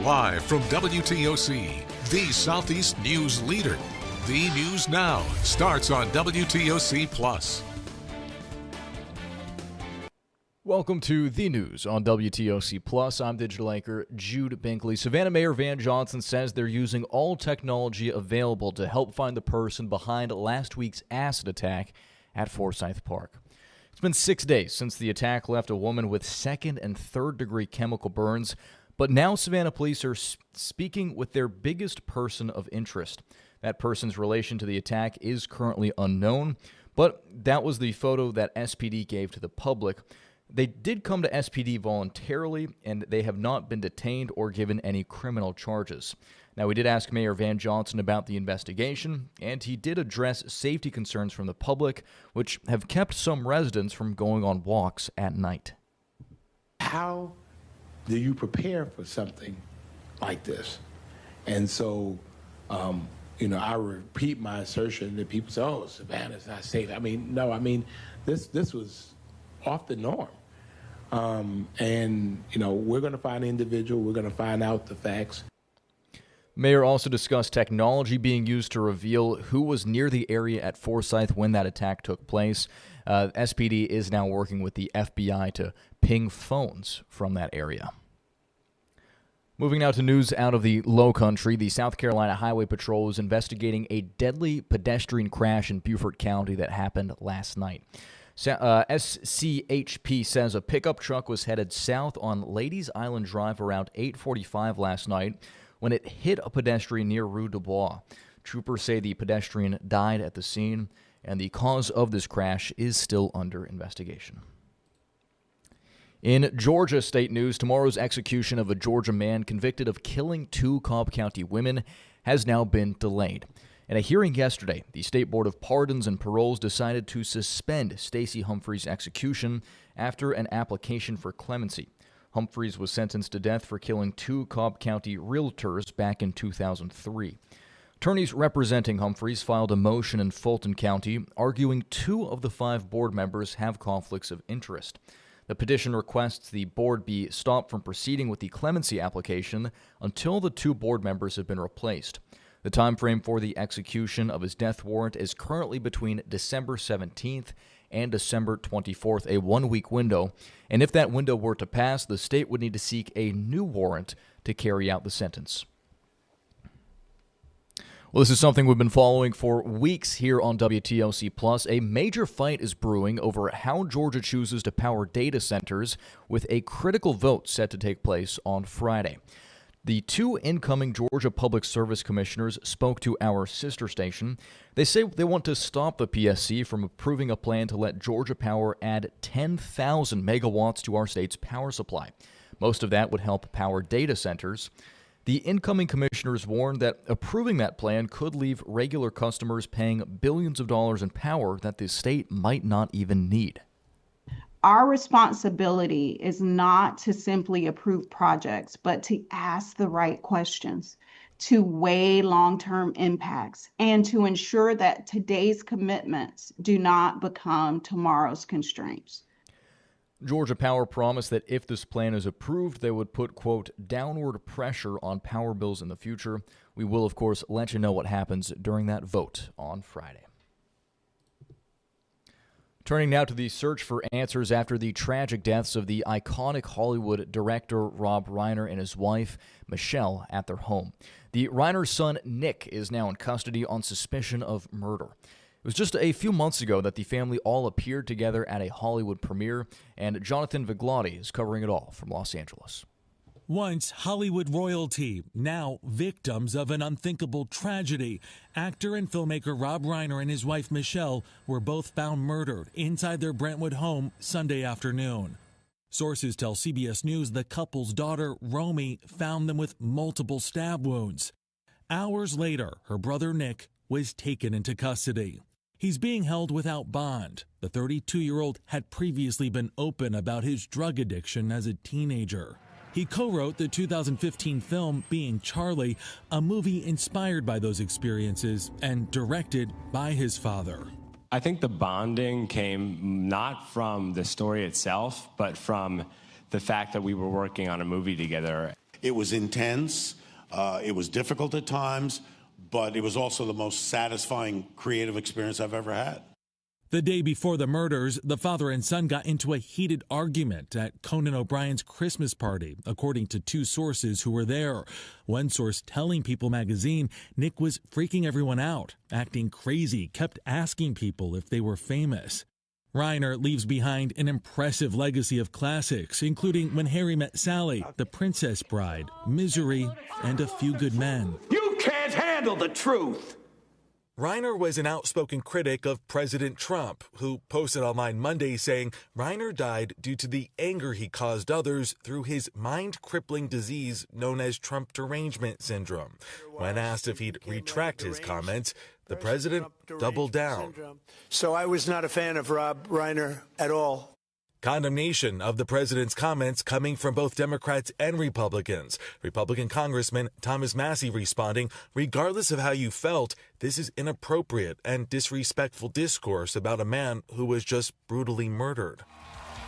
Live from WTOC, the Southeast news leader. The News Now starts on WTOC Plus. Welcome to The News on WTOC Plus. I'm digital anchor Jude Binkley. Savannah Mayor Van Johnson says they're using all technology available to help find the person behind last week's acid attack at Forsyth Park. It's been 6 days since the attack left a woman with second and third degree chemical burns, but now Savannah police are speaking with their biggest person of interest. That person's relation to the attack is currently unknown, but that was the photo that SPD gave to the public. They did come to SPD voluntarily, and they have not been detained or given any criminal charges. Now, we did ask Mayor Van Johnson about the investigation, and he did address safety concerns from the public, which have kept some residents from going on walks at night. How do you prepare for something like this? And so, I repeat my assertion that people say, oh, Savannah's not safe. This was off the norm. We're going to find an individual. We're going to find out the facts. Mayor also discussed technology being used to reveal who was near the area at Forsyth when that attack took place. SPD is now working with the FBI to ping phones from that area. Moving now to news out of the Low Country, the South Carolina Highway Patrol is investigating a deadly pedestrian crash in Beaufort County that happened last night. SCHP says a pickup truck was headed south on Ladies Island Drive around 8:45 last night when it hit a pedestrian near Rue du Bois. Troopers say the pedestrian died at the scene, and the cause of this crash is still under investigation. In Georgia state news, tomorrow's execution of a Georgia man convicted of killing 2 Cobb County women has now been delayed. In a hearing yesterday, the State Board of Pardons and Paroles decided to suspend Stacey Humphrey's execution after an application for clemency. Humphreys was sentenced to death for killing 2 Cobb County realtors back in 2003. Attorneys representing Humphreys filed a motion in Fulton County arguing 2 of the 5 board members have conflicts of interest. The petition requests the board be stopped from proceeding with the clemency application until the 2 board members have been replaced. The time frame for the execution of his death warrant is currently between December 17th and December 24th, a 1-week window. And if that window were to pass, the state would need to seek a new warrant to carry out the sentence. Well, this is something we've been following for weeks here on WTOC Plus. A major fight is brewing over how Georgia chooses to power data centers, with a critical vote set to take place on Friday. The 2 incoming Georgia Public Service Commissioners spoke to our sister station. They say they want to stop the PSC from approving a plan to let Georgia Power add 10,000 megawatts to our state's power supply. Most of that would help power data centers. The incoming commissioners warned that approving that plan could leave regular customers paying billions of dollars in power that the state might not even need. Our responsibility is not to simply approve projects, but to ask the right questions, to weigh long-term impacts, and to ensure that today's commitments do not become tomorrow's constraints. Georgia Power promised that if this plan is approved, they would put, quote, downward pressure on power bills in the future. We will, of course, let you know what happens during that vote on Friday. Turning now to the search for answers after the tragic deaths of the iconic Hollywood director Rob Reiner and his wife, Michelle, at their home. The Reiner's son, Nick, is now in custody on suspicion of murder. It was just a few months ago that the family all appeared together at a Hollywood premiere, and Jonathan Viglotti is covering it all from Los Angeles. Once Hollywood royalty, now victims of an unthinkable tragedy. Actor and filmmaker Rob Reiner and his wife Michelle were both found murdered inside their Brentwood home Sunday afternoon. Sources tell CBS News the couple's daughter, Romy, found them with multiple stab wounds. Hours later, her brother Nick was taken into custody. He's being held without bond. The 32-year-old had previously been open about his drug addiction as a teenager. He co-wrote the 2015 film Being Charlie, a movie inspired by those experiences and directed by his father. I think the bonding came not from the story itself, but from the fact that we were working on a movie together. It was intense. It was difficult at times, but it was also the most satisfying creative experience I've ever had. The day before the murders, the father and son got into a heated argument at Conan O'Brien's Christmas party, according to two sources who were there. One source telling People magazine Nick was freaking everyone out, acting crazy, kept asking people if they were famous. Reiner leaves behind an impressive legacy of classics, including When Harry Met Sally, The Princess Bride, Misery, and A Few Good Men. You can't handle the truth! Reiner was an outspoken critic of President Trump, who posted online Monday saying Reiner died due to the anger he caused others through his mind-crippling disease known as Trump derangement syndrome. When asked if he'd retract his comments, the president doubled down. So I was not a fan of Rob Reiner at all. Condemnation of the president's comments coming from both Democrats and Republicans. Republican Congressman Thomas Massie responding, regardless of how you felt, this is inappropriate and disrespectful discourse about a man who was just brutally murdered.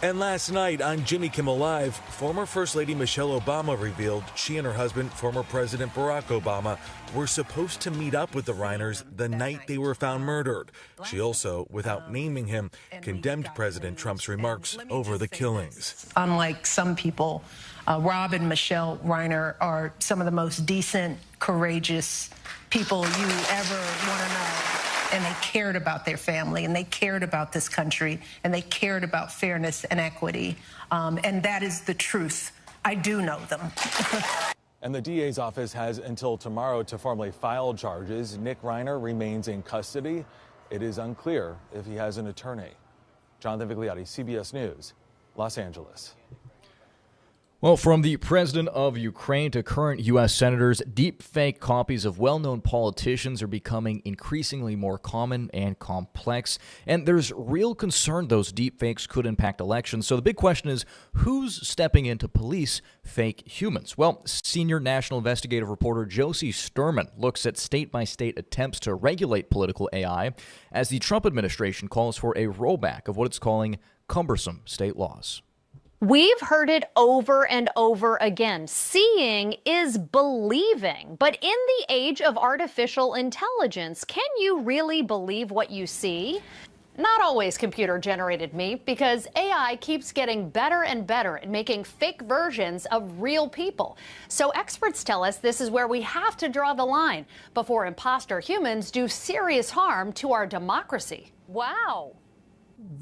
And last night on Jimmy Kimmel Live, former First Lady Michelle Obama revealed she and her husband, former President Barack Obama, were supposed to meet up with the Reiners the night they were found murdered. She also, without naming him, condemned President Trump's remarks over the killings. Unlike some people, Rob and Michelle Reiner are some of the most decent, courageous people you ever want to know. And they cared about their family, and they cared about this country, and they cared about fairness and equity. And that is the truth. I do know them. And the DA's office has until tomorrow to formally file charges. Nick Reiner remains in custody. It is unclear if he has an attorney. Jonathan Vigliotti, CBS News, Los Angeles. Well, from the president of Ukraine to current U.S. senators, deep fake copies of well-known politicians are becoming increasingly more common and complex. And there's real concern those deep fakes could impact elections. So the big question is, who's stepping in to police fake humans? Well, senior national investigative reporter Josie Sturman looks at state-by-state attempts to regulate political AI as the Trump administration calls for a rollback of what it's calling cumbersome state laws. We've heard it over and over again. Seeing is believing. But in the age of artificial intelligence, can you really believe what you see? Not always computer-generated meat, because AI keeps getting better and better at making fake versions of real people. So experts tell us this is where we have to draw the line before imposter humans do serious harm to our democracy. Wow.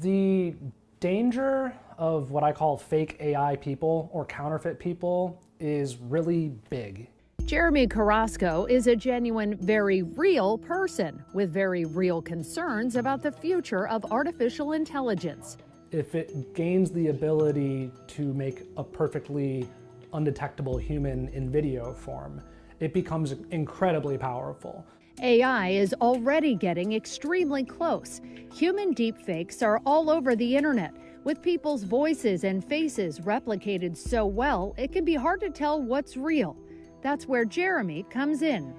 The danger of what I call fake AI people or counterfeit people is really big. Jeremy Carrasco is a genuine, very real person with very real concerns about the future of artificial intelligence. If it gains the ability to make a perfectly undetectable human in video form, it becomes incredibly powerful. AI is already getting extremely close. Human deepfakes are all over the internet, with people's voices and faces replicated so well, it can be hard to tell what's real. That's where Jeremy comes in.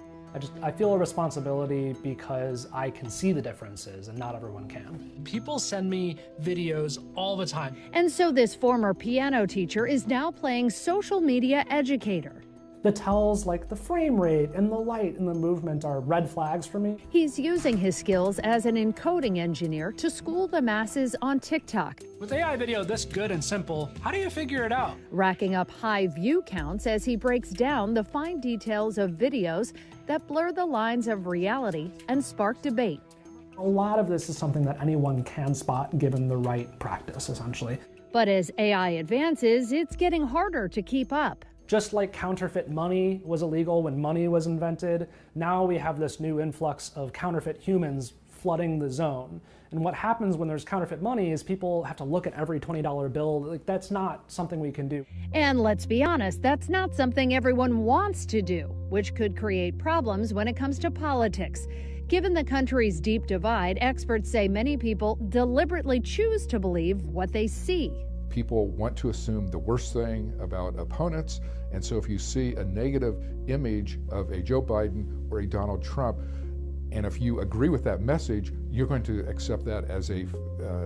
I feel a responsibility because I can see the differences and not everyone can. People send me videos all the time. And so this former piano teacher is now playing social media educator. The tells like the frame rate and the light and the movement are red flags for me. He's using his skills as an encoding engineer to school the masses on TikTok. With AI video this good and simple, how do you figure it out? Racking up high view counts as he breaks down the fine details of videos that blur the lines of reality and spark debate. A lot of this is something that anyone can spot given the right practice, essentially. But as AI advances, it's getting harder to keep up. Just like counterfeit money was illegal when money was invented, now we have this new influx of counterfeit humans flooding the zone. And what happens when there's counterfeit money is people have to look at every $20 bill. Like, that's not something we can do. And let's be honest, that's not something everyone wants to do, which could create problems when it comes to politics. Given the country's deep divide, experts say many people deliberately choose to believe what they see. People want to assume the worst thing about opponents, and so if you see a negative image of a Joe Biden or a Donald Trump, And if you agree with that message, you're going to accept that as a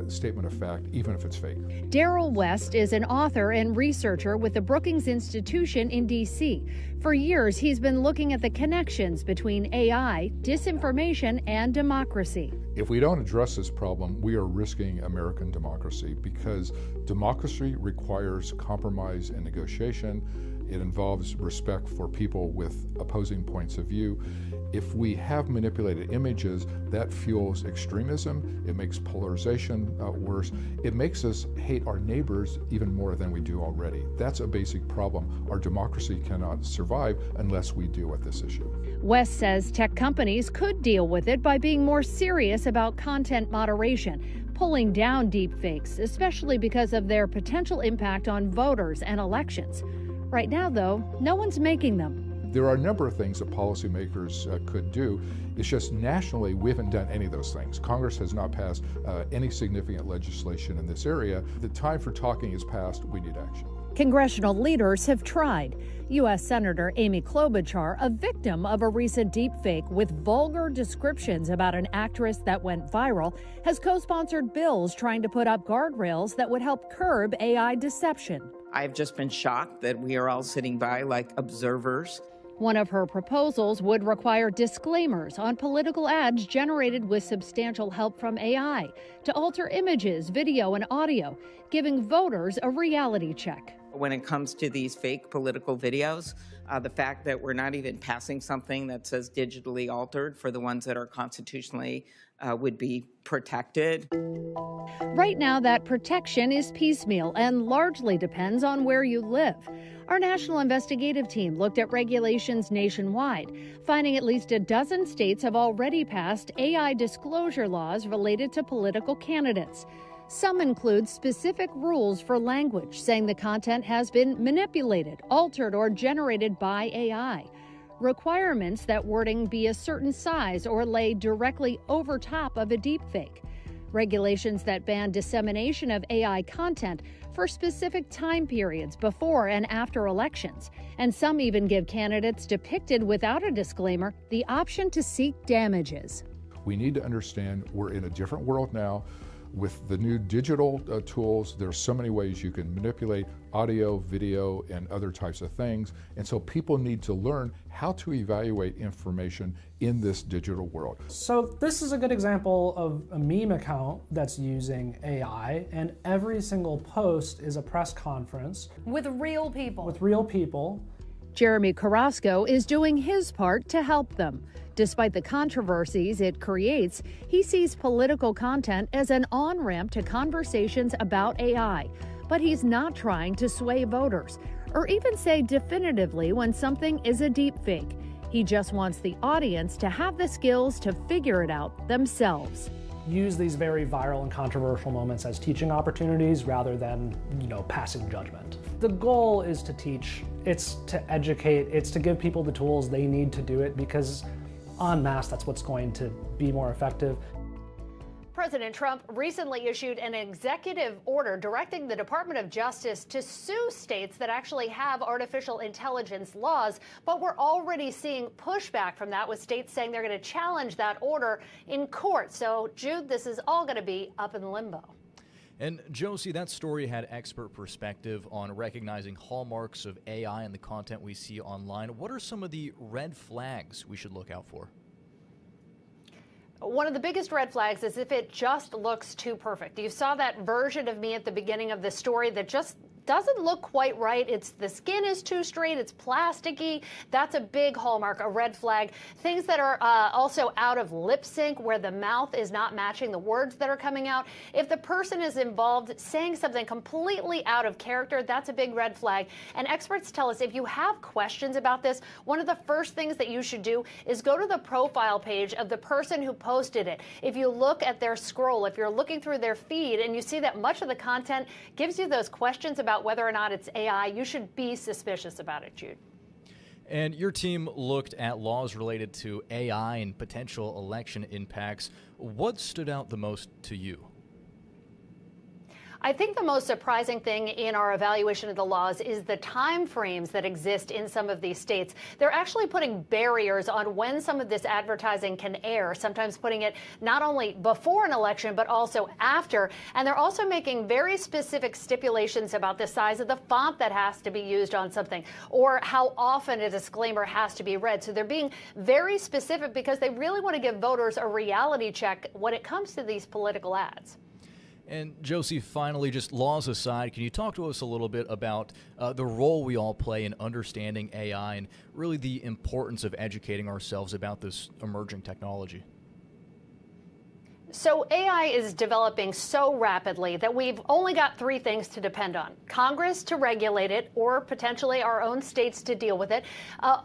statement of fact, even if it's fake. Daryl West is an author and researcher with the Brookings Institution in D.C. For years, he's been looking at the connections between AI, disinformation, and democracy. If we don't address this problem, we are risking American democracy, because democracy requires compromise and negotiation. It involves respect for people with opposing points of view. If we have manipulated images, that fuels extremism. It makes polarization worse. It makes us hate our neighbors even more than we do already. That's a basic problem. Our democracy cannot survive unless we deal with this issue. West says tech companies could deal with it by being more serious about content moderation, pulling down deepfakes, especially because of their potential impact on voters and elections. Right now, though, no one's making them. There are a number of things that policymakers could do. It's just nationally, we haven't done any of those things. Congress has not passed any significant legislation in this area. The time for talking is past. We need action. Congressional leaders have tried. U.S. Senator Amy Klobuchar, a victim of a recent deepfake with vulgar descriptions about an actress that went viral, has co-sponsored bills trying to put up guardrails that would help curb AI deception. I've just been shocked that we are all sitting by like observers. One of her proposals would require disclaimers on political ads generated with substantial help from AI to alter images, video, and audio, giving voters a reality check. When it comes to these fake political videos, the fact that we're not even passing something that says digitally altered for the ones that are constitutionally would be protected. Right now, that protection is piecemeal and largely depends on where you live. Our national investigative team looked at regulations nationwide, finding at least a dozen states have already passed AI disclosure laws related to political candidates. Some include specific rules for language, saying the content has been manipulated, altered, or generated by AI. Requirements that wording be a certain size or lay directly over top of a deepfake. Regulations that ban dissemination of AI content for specific time periods before and after elections. And some even give candidates depicted without a disclaimer the option to seek damages. We need to understand we're in a different world now. With the new digital tools, there are so many ways you can manipulate audio, video, and other types of things. And so people need to learn how to evaluate information in this digital world. So this is a good example of a meme account that's using AI, and every single post is a press conference. With real people. With real people. Jeremy Carrasco is doing his part to help them. Despite the controversies it creates, he sees political content as an on-ramp to conversations about AI. But he's not trying to sway voters or even say definitively when something is a deepfake. He just wants the audience to have the skills to figure it out themselves. Use these very viral and controversial moments as teaching opportunities rather than, passing judgment. The goal is to teach, it's to educate, it's to give people the tools they need to do it, because en masse, that's what's going to be more effective. President Trump recently issued an executive order directing the Department of Justice to sue states that actually have artificial intelligence laws, but we're already seeing pushback from that, with states saying they're going to challenge that order in court. So, Jude, this is all going to be up in limbo. And Josie, that story had expert perspective on recognizing hallmarks of AI and the content we see online. What are some of the red flags we should look out for? One of the biggest red flags is if it just looks too perfect. You saw that version of me at the beginning of the story that just doesn't look quite right. The skin is too straight, it's plasticky. That's a big hallmark, a red flag. Things that are also out of lip sync, where the mouth is not matching the words that are coming out. If the person is involved saying something completely out of character, that's a big red flag. And experts tell us if you have questions about this, one of the first things that you should do is go to the profile page of the person who posted it. If you look at their scroll, if you're looking through their feed and you see that much of the content gives you those questions about whether or not it's AI, you should be suspicious about it, Jude. And your team looked at laws related to AI and potential election impacts. What stood out the most to you? I think the most surprising thing in our evaluation of the laws is the time frames that exist in some of these states. They're actually putting barriers on when some of this advertising can air, sometimes putting it not only before an election, but also after. And they're also making very specific stipulations about the size of the font that has to be used on something, or how often a disclaimer has to be read. So they're being very specific because they really want to give voters a reality check when it comes to these political ads. And Josie, finally, just laws aside, can you talk to us a little bit about the role we all play in understanding AI and really the importance of educating ourselves about this emerging technology? So AI is developing so rapidly that we've only got three things to depend on: Congress to regulate it, or potentially our own states to deal with it,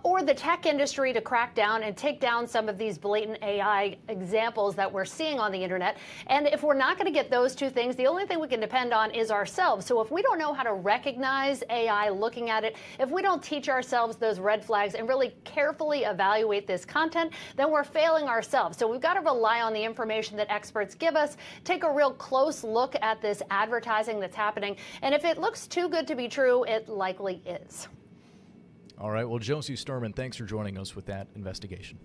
or the tech industry to crack down and take down some of these blatant AI examples that we're seeing on the internet. And if we're not going to get those two things, the only thing we can depend on is ourselves. So if we don't know how to recognize AI looking at it, if we don't teach ourselves those red flags and really carefully evaluate this content, then we're failing ourselves. So we've got to rely on the information that experts give us, take a real close look at this advertising that's happening, and if it looks too good to be true, it likely is. All right, well, Josie Sturman, thanks for joining us with that investigation.